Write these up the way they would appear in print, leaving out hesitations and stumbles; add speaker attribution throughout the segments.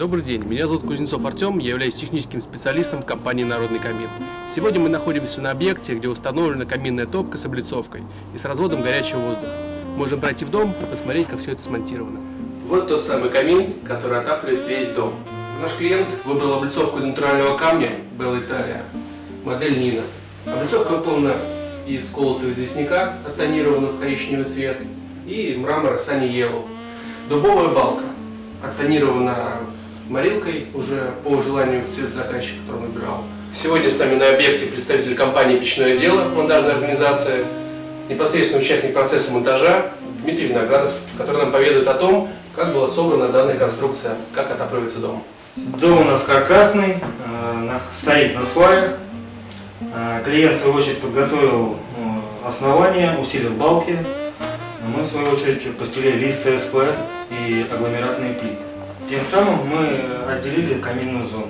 Speaker 1: Добрый день, меня зовут Кузнецов Артем, я являюсь техническим специалистом в компании «Народный камин». Сегодня мы находимся на объекте, где установлена каминная топка с облицовкой и с разводом горячего воздуха. Можем пройти в дом и посмотреть, как все это смонтировано. Вот тот самый камин, который отапливает весь дом. Наш клиент выбрал облицовку из натурального камня Bella Italia, модель Nina. Облицовка выполнена из колотого известняка, оттонирована в коричневый цвет, и мрамора Sunny Yellow. Дубовая балка оттонирована морилкой уже по желанию в цвет заказчика, который он выбирал. Сегодня с нами на объекте представитель компании «Печное дело», монтажная организация, непосредственно участник процесса монтажа Дмитрий Виноградов, который нам поведает о том, как была собрана данная конструкция, как отапливается дом.
Speaker 2: Дом у нас каркасный, стоит на сваях. Клиент, в свою очередь, подготовил основание, усилил балки. Мы, в свою очередь, постелили лист ЦСП и агломератные плиты. Тем самым мы отделили каминную зону.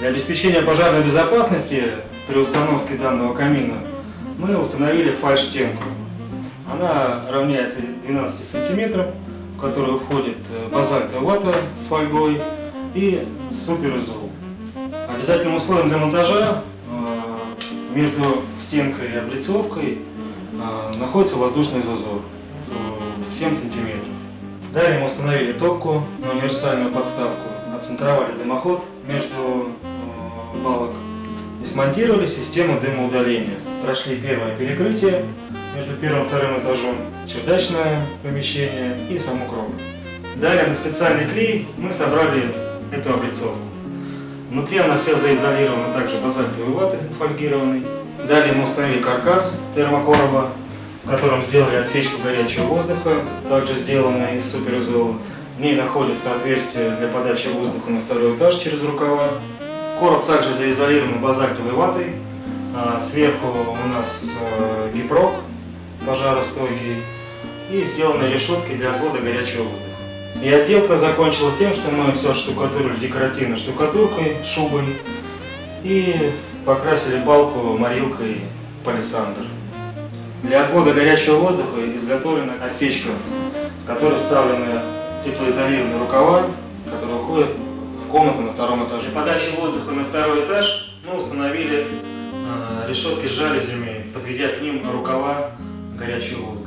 Speaker 2: Для обеспечения пожарной безопасности при установке данного камина мы установили фальш-стенку. Она равняется 12 сантиметров, в которую входит базальтовая вата с фольгой и суперизол. Обязательным условием для монтажа между стенкой и облицовкой находится воздушный зазор в 7 сантиметров. Далее мы установили топку на универсальную подставку, отцентровали дымоход между балок и смонтировали систему дымоудаления. Прошли первое перекрытие между первым и вторым этажом, чердачное помещение и саму кровлю. Далее на специальный клей мы собрали эту облицовку. Внутри она вся заизолирована также базальтовой ватой фольгированной. Далее мы установили каркас термокороба, в котором сделали отсечку горячего воздуха, также сделанная из суперизола. В ней находится отверстие для подачи воздуха на второй этаж через рукава. Короб также заизолирован базальтовой ватой. Сверху у нас гипрок пожаростойкий и сделаны решетки для отвода горячего воздуха. И отделка закончилась тем, что мы все отштукатурили декоративной штукатуркой, шубой и покрасили балку морилкой палисандр. Для отвода горячего воздуха изготовлена отсечка, в которой вставлены теплоизолированные рукава, которые уходят в комнату на втором этаже. Для подачи воздуха на второй этаж мы установили решетки с жалюзями, подведя к ним рукава горячего воздуха.